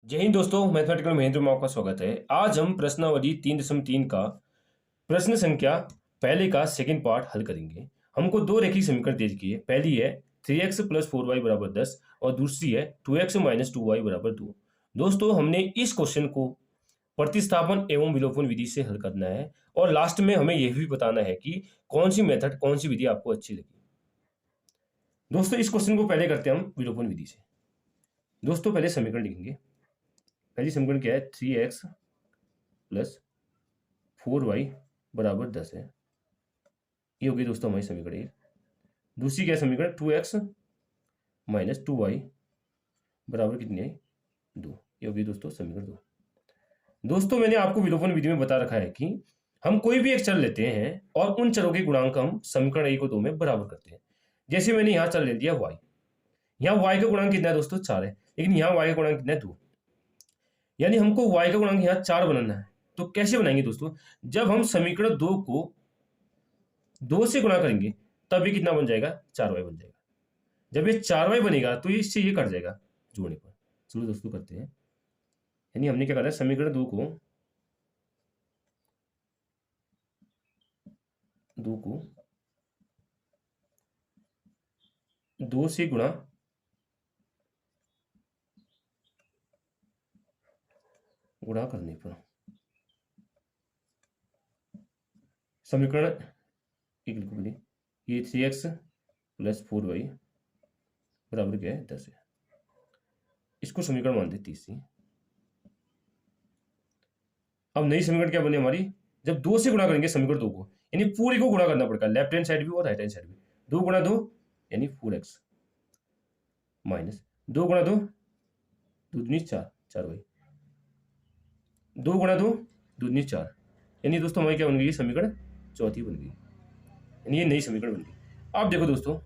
जय हिंद दोस्तों, मैथमेटिकल महेंद्र में आपका स्वागत है। आज हम प्रश्नावली 3.3 का प्रश्न संख्या पहले का सेकंड पार्ट हल करेंगे। हमको दो रेखीय समीकरण दे दिए। पहली है 3x प्लस 4y बराबर 10 और दूसरी है 2x माइनस 2y बराबर 2। दोस्तों, हमने इस क्वेश्चन को प्रतिस्थापन एवं विलोपन विधि से हल करना है और लास्ट में हमें यह भी बताना है कि कौन सी मेथड, कौन सी विधि आपको अच्छी लगी। दोस्तों, इस क्वेश्चन को पहले करते हैं हम विलोपन विधि से। दोस्तों, पहले समीकरण लिखेंगे। पहली समीकरण क्या है? 3x प्लस 4y बराबर 10 है। ये होगी दोस्तों हमारी समीकरण एक। दूसरी क्या है समीकरण? 2x माइनस 2y बराबर कितनी है? 2। ये होगी दोस्तों समीकरण 2। दोस्तों, मैंने आपको विलोपन विधि में बता रखा है कि हम कोई भी एक चर लेते हैं और उन चरों के गुणांक हम समीकरण 1 और 2 में बराबर करते हैं। जैसे मैंने यहाँ चर ले लिया y। यहाँ y का गुणांक कितना है दोस्तों? 4 है, लेकिन यहाँ y का गुणांक कितना है? 2। यानी हमको y का गुणांक यहाँ 4 बनाना है। तो कैसे बनाएंगे दोस्तों? जब हम समीकरण 2 को 2 से गुणा करेंगे तब ये कितना बन जाएगा? 4y बन जाएगा। जब ये 4y बनेगा तो ये इससे ये कट जाएगा जोड़ने पर। चलो दोस्तों करते हैं। यानी हमने क्या करा है, समीकरण 2 को 2 से गुणा करने पर समीकरण एक लिखो पहले। ये 3x प्लस 4y बराबर क्या है? 10 है। इसको समीकरण मान दे तीसरी। अब नई समीकरण क्या बनी हमारी? जब 2 से गुणा करेंगे समीकरण 2 को, यानी पूरे को गुणा करना पड़ेगा, लेफ्ट हैंड साइड भी और राइट हैंड साइड भी। 2 गुणा 2 यानी 4x माइनस 2 गुणा 2 दूनी 4y। 2 गुणा 2 दूनी 4, यानी दोस्तों हमारी क्या बन गई? समीकरण चौथी बन गई। यानी ये नई समीकरण बन गई। अब देखो दोस्तों,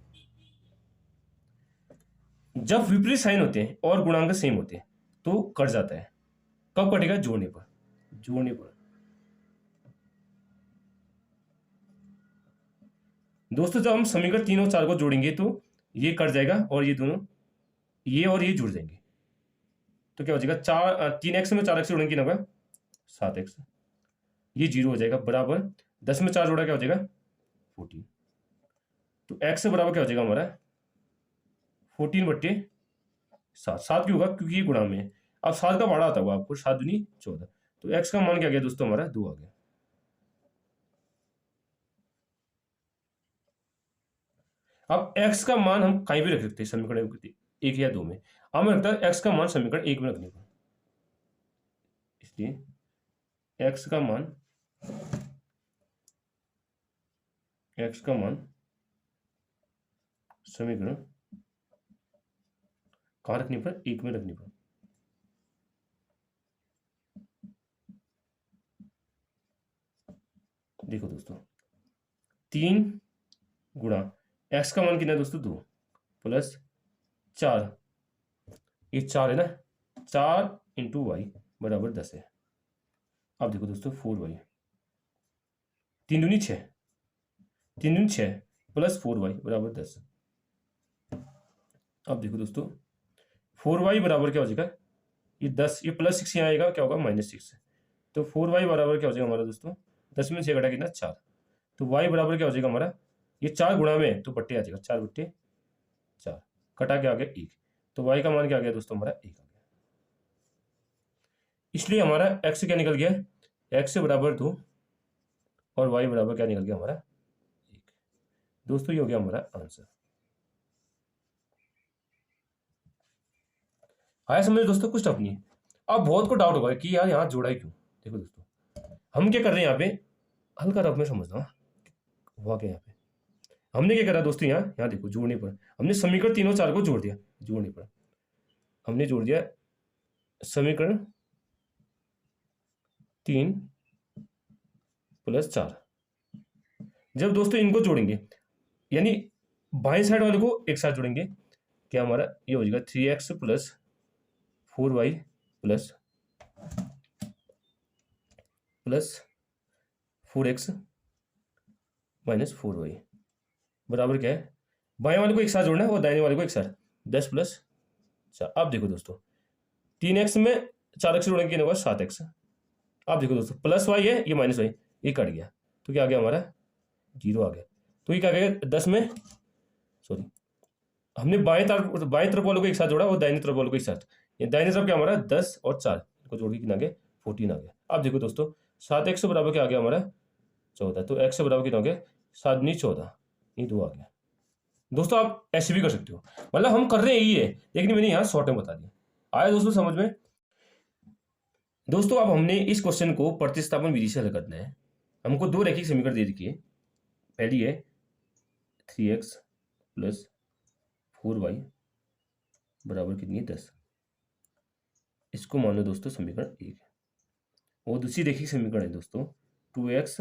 जब विपरीत साइन होते हैं और गुणांक सेम होते हैं तो कट जाता है। कब कटेगा? जोड़ने पर। दोस्तों, जब हम समीकरण 3 और 4 को जोड़ेंगे तो ये कट जाएगा और ये दोनों, ये और ये जुड़ जाएंगे। तो क्या हो जाएगा? 3x में 4x जोड़ेंगे ना, 7x। ये 0 हो जाएगा बराबर 10 में 4 जोड़ा क्या हो जाएगा? 14। तो x बराबर क्या हो जाएगा हमारा? 14/7। 7 क्यों होगा? क्योंकि ये गुणा में है। अब 7 का भाड़ा आता होगा आपको, 7 दूनी 14। तो x का मान क्या आ गया दोस्तों? हमारा 2 आ गया। अब x का मान हम कहीं भी रख सकते हैं समीकरण 1 या 2 में। अब हमें लगता है x का मान समीकरण 1 में रखने पर, इसलिए x का मान समीकरण कहाँ रखने पर? 1 में रखने पर। देखो दोस्तों, 3 गुणा x का मान कितना है दोस्तों? 2 प्लस 4, ये 4 है ना, 4 इंटू वाई बराबर 10 है। अब देखो दोस्तों 4y, 3 दूनी 6, 3 दूनी 6 प्लस 4y बराबर 10। अब देखो दोस्तों 4y बराबर क्या हो जाएगा? ये 10, ये प्लस 6 यहाँ आएगा, क्या होगा? -6। तो 4y बराबर क्या हो जाएगा हमारा दोस्तों? 10 में 6 घटा कितना? 4। तो y बराबर क्या हो जाएगा हमारा? ये 4 गुणा में तो बट्टे आ जाएगा, 4/4 कटा के आ गया 1। तो y का मान क्या आ गया दोस्तों? हमारा 1 आ गया। इसलिए हमारा x क्या निकल गया? x बराबर 2 और y बराबर क्या निकल गया हमारा? 1। दोस्तों ये हो गया हमारा आंसर। आया समझ दोस्तों? कुछ टफ नहीं है। अब बहुत को डाउट होगा कि यार यहाँ जोड़ा ही क्यों। देखो दोस्तों, हम क्या कर रहे हैं यहाँ पे, हल्का रफ में समझना हुआ क्या यहाँ पे। हमने क्या करा दोस्तों, यहाँ देखो, जोड़ने पर हमने समीकरण 3 और 4 को जोड़ दिया। जोड़ने पर हमने जोड़ दिया समीकरण 3 प्लस 4। जब दोस्तों इनको जोड़ेंगे, यानी बाएं साइड वाले को एक साथ जोड़ेंगे, क्या हमारा ये हो जाएगा 3x plus 4y plus 4x minus 4y बराबर क्या है? बाएं वाले को एक साथ जोड़ना है और दाहिने वाले को एक साथ, 10 प्लस 4। अब देखो दोस्तों, 3x में 4x से जोड़ेंगे होगा 7x। आप देखो दोस्तों प्लस वाई है, ये माइनस वाई, ये कट गया तो क्या आ गया हमारा 0 आ गया। तो ये क्या गया 10 में, सॉरी हमने बाएं तरफ वालों को एक साथ जोड़ा और दाहिनी तरफ वालों को एक साथ। ये दाहिनी तरफ क्या हमारा 10 और 4 को जोड़ के कितना आ गया 14 आ गया। अब देखो दोस्तों 7x बराबर क्या आ गया हमारा 14। तो x बराबर कितना हो गया 7 नहीं 14, ये 2 आ गया। दोस्तों आप ऐसे भी कर सकते हो, मतलब हम कर रहे हैं यही है, लेकिन मैंने यहाँ शॉर्ट में बता दिया। आया दोस्तों समझ में? दोस्तों अब हमने इस क्वेश्चन को प्रतिस्थापन विधि से हल करना है। हमको दो रैखिक समीकरण दे रखी है। पहली है 3x प्लस 4y बराबर कितनी है 10। इसको मान लो दोस्तों समीकरण 1 है। और दूसरी रैखिक समीकरण है दोस्तों 2x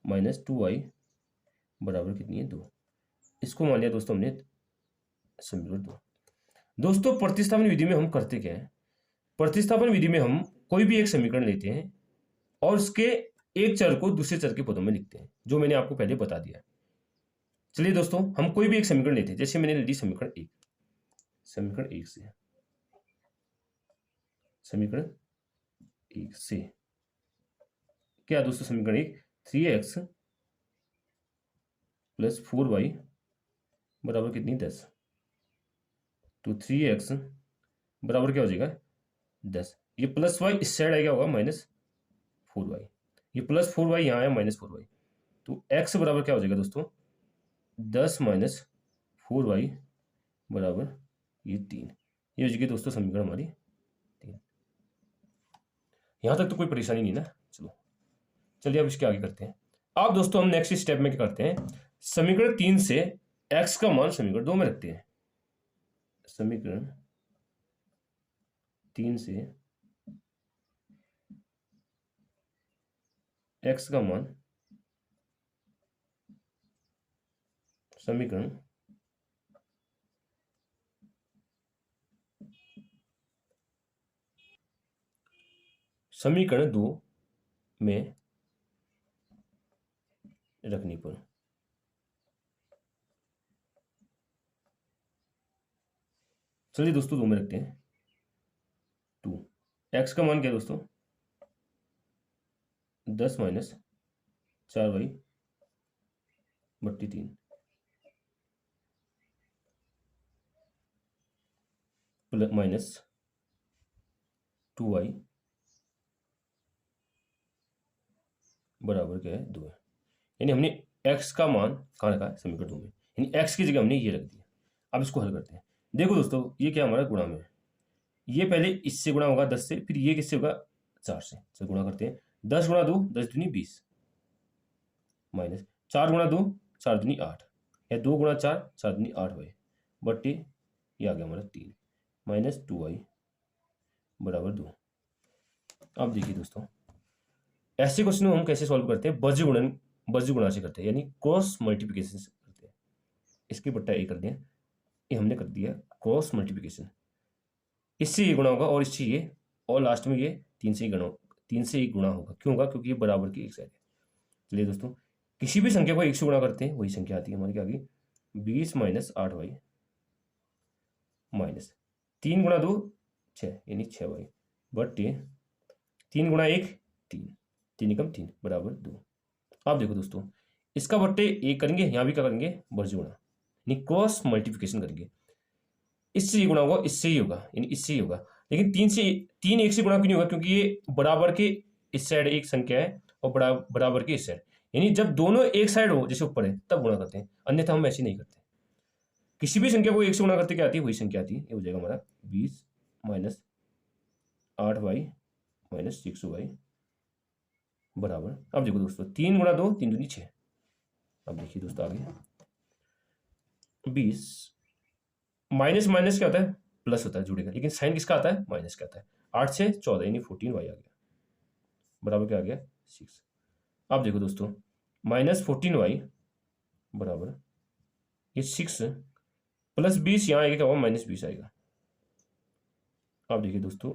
माइनस 2y बराबर कितनी है 2। इसको मान लिया दोस्तों हमने समीकरण 2। दोस्तों प्रतिस्थापन विधि में हम करते क्या है, प्रतिस्थापन विधि में हम कोई भी एक समीकरण लेते हैं और उसके एक चर को दूसरे चर के पदों में लिखते हैं, जो मैंने आपको पहले बता दिया। चलिए दोस्तों हम कोई भी एक समीकरण लेते हैं, जैसे मैंने ले ली समीकरण 1। समीकरण 1 से क्या दोस्तों समीकरण 1 3x प्लस 4y बराबर कितनी 10। तो 3x बराबर क्या हो जाएगा 10। ये प्लस वाई इस साइड आएगा होगा माइनस 4y। ये प्लस 4y यहाँ आया माइनस 4y। तो x बराबर क्या हो जाएगा दोस्तों 10 माइनस 4y बराबर ये 3। ये हो जाएगी दोस्तों समीकरण हमारी 3। यहाँ तक तो कोई परेशानी नहीं ना। चलिए अब इसके आगे करते हैं। अब दोस्तों हम नेक्स्ट स्टेप में क्या करते हैं, समीकरण 3 से x का मान समीकरण 2 में रखते हैं। समीकरण 3 से x का मान समीकरण 2 में रखने पर चलिए दोस्तों 2 में रखते हैं। 2 x का मान क्या है दोस्तों 10 माइनस 4y बट्टी 3 प्लस माइनस 2y बराबर क्या है 2 है। यानी हमने x का मान कहाँ रखा है समीकरण 2 में, यानी x की जगह हमने ये रख दिया। अब इसको हल करते हैं। देखो दोस्तों ये क्या हमारा गुणा में है, ये पहले इससे गुणा होगा 10 से, फिर ये किससे होगा 4 से। चलो गुणा करते हैं। 10 गुणा 2 10 दूनी 20 माइनस 4 गुणा 2 4 दूनी 8 या 2 गुणा 4 4 दूनी 8 भाई बट्टी ये आ गया हमारा 3 माइनस 2y बराबर 2। अब देखिए दोस्तों ऐसे क्वेश्चन हम कैसे सॉल्व करते हैं, बज्र गुणा से करते हैं, यानी क्रॉस मल्टीप्लिकेशन से करते हैं। इसके बट्टा ए कर दिया, ये हमने कर दिया क्रॉस मल्टीप्लिकेशन। इससे ये गुणा होगा और इससे ये, और लास्ट में ये 3 से ही गुणा होगा। क्यों होगा, क्योंकि ये बराबर की एक साइड है। चलिए दोस्तों किसी भी संख्या को 1 से गुणा करते हैं वही संख्या आती है हमारी क्या आ गई 20 माइनस 8y माइनस 3 गुणा 2 6 यानी 6y बट्टे 3 गुणा 1 3 3 एकम 3 बराबर 2। आप देखो दोस्तों इसका बट्टे 1 करेंगे, यहाँ भी क्या करेंगे बज्र गुणा, यानी क्रॉस मल्टीप्लिकेशन करेंगे। इससे ये गुणा होगा, इससे ही होगा, यानी इससे ही होगा। लेकिन 3 1 से गुणा क्यों नहीं होगा, क्योंकि ये बराबर के इस साइड एक संख्या है और बराबर के इस साइड, यानी जब दोनों एक साइड हो जैसे ऊपर है तब गुणा करते हैं, अन्यथा हम ऐसे नहीं करते। किसी भी संख्या को 1 से गुणा करते क्या आती है वही संख्या आती है। ये हो जाएगा हमारा 20 माइनस 8y माइनस 6y बराबर। अब देखो दोस्तों 3 गुणा 2 3 दूनी 6। अब देखिए दोस्तों आगे 20 माइनस माइनस क्या होता है प्लस होता है जुड़ेगा, लेकिन साइन किसका आता है माइनस का आता है। 8 से 14 यानी 14y आ गया बराबर क्या आ गया 6। अब देखो दोस्तों माइनस 14y बराबर ये 6 प्लस 20 यहाँ आएगा क्या होगा माइनस 20 आएगा। अब देखिए दोस्तों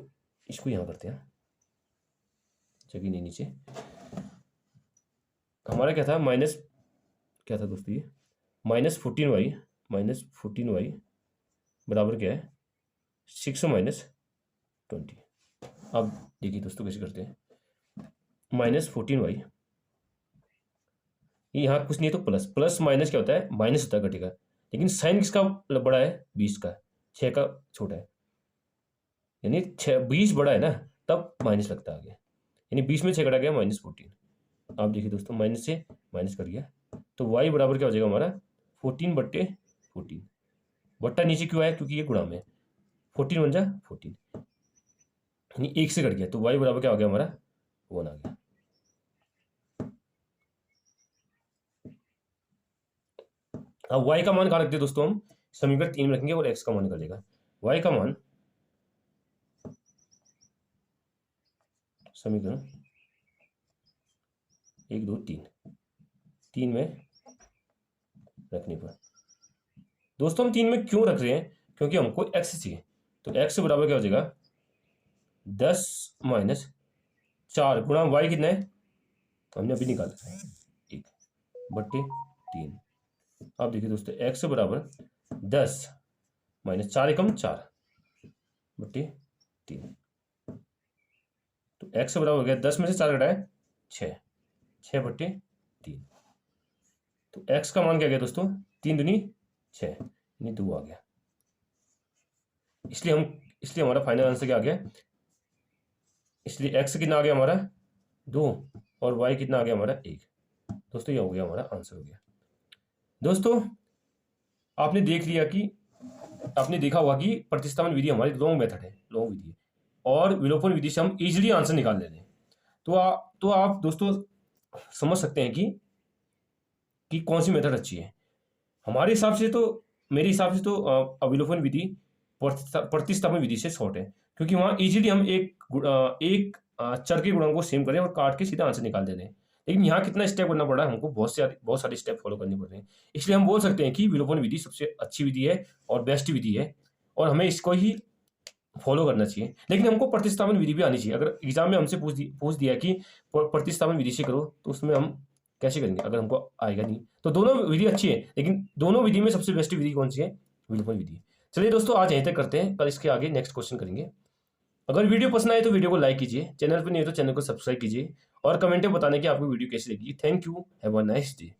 इसको यहाँ करते हैं, जगह नहीं नीचे हमारा क्या था माइनस क्या था दोस्तों ये माइनस 14y बराबर क्या है 6 माइनस 20। अब देखिए दोस्तों कैसे करते हैं, -14y, ये यहाँ कुछ नहीं है तो प्लस, प्लस माइनस क्या होता है, माइनस होता है, घटेगा। लेकिन साइन किसका बड़ा है, 20 का, 6 का छोटा है, यानी 20 बड़ा है ना, तब माइनस लगता है आगे, यानी 20 में 6 घटा गया -14। आप देखिए दोस्तों, माइनस से माइनस कर गया, तो y बराबर क्या हो जाएगा हमारा, 14/14। बट्टा नीचे क्यों आया, क्योंकि ये गुणा में 14 बन जा 14, यानी 1 से कट गया, तो y बराबर क्या हो गया हमारा, 1 आ गया। अब y का मान कहाँ रखते हैं दोस्तों, हम समीकरण 3 में रखेंगे और x का मान निकलेगा। y का मान समीकरण 1 2 3 में रखने पर, दोस्तों हम 3 में क्यों रख रहे हैं, क्योंकि हमको x चाहिए, तो x बराबर क्या हो जाएगा, 10 - 4 गुणा y कितना है, हमने अभी निकाला है 1/3। अब देखिए दोस्तों, x बराबर 10 - 4 एकम 4/3, तो x बराबर हो गया 10 में से 4 घटाए 6, 6/3। तो x का मान क्या गया दोस्तों, 3 दूनी 6, यानी 2 आ गया। इसलिए हमारा फाइनल आंसर क्या आ गया, इसलिए x कितना आ गया हमारा 2 और y कितना आ गया हमारा 1। दोस्तों ये हो गया हमारा आंसर हो गया। दोस्तों आपने देखा होगा कि प्रतिस्थापन विधि हमारी लॉन्ग मेथड है, लॉन्ग विधि है, और विलोपन विधि से हम इजीली आंसर निकाल लेते हैं। तो आप दोस्तों समझ सकते हैं कि कौन सी मेथड अच्छी है। हमारे हिसाब से तो, मेरे हिसाब से तो अविलोपन विधि प्रतिस्थापन विधि से शॉर्ट है, क्योंकि वहाँ इजीली हम एक चर के गुणों को सेम करें और काट के सीधा आंसर निकाल देते हैं। लेकिन यहाँ कितना स्टेप करना पड़ रहा है हमको, बहुत सारे स्टेप फॉलो करने पड़ रहे हैं। इसलिए हम बोल सकते हैं कि विलोपन विधि सबसे अच्छी विधि है और बेस्ट विधि है, और हमें इसको ही फॉलो करना चाहिए। लेकिन हमको प्रतिस्थापन विधि भी आनी चाहिए। अगर एग्जाम में हमसे पूछ दिया कि प्रतिस्थापन विधि से करो, तो उसमें हम कैसे करेंगे अगर हमको आएगा नहीं। तो दोनों विधि अच्छी है, लेकिन दोनों विधि में सबसे बेस्ट विधि कौन सी है, विलोपन विधि। चलिए दोस्तों आज यहीं तक करते हैं, कल इसके आगे नेक्स्ट क्वेश्चन करेंगे। अगर वीडियो पसंद आए तो वीडियो को लाइक कीजिए, चैनल पर नहीं हो तो चैनल को सब्सक्राइब कीजिए, और कमेंट में बताने कि आपको वीडियो कैसी लगी। Thank you, have a nice day.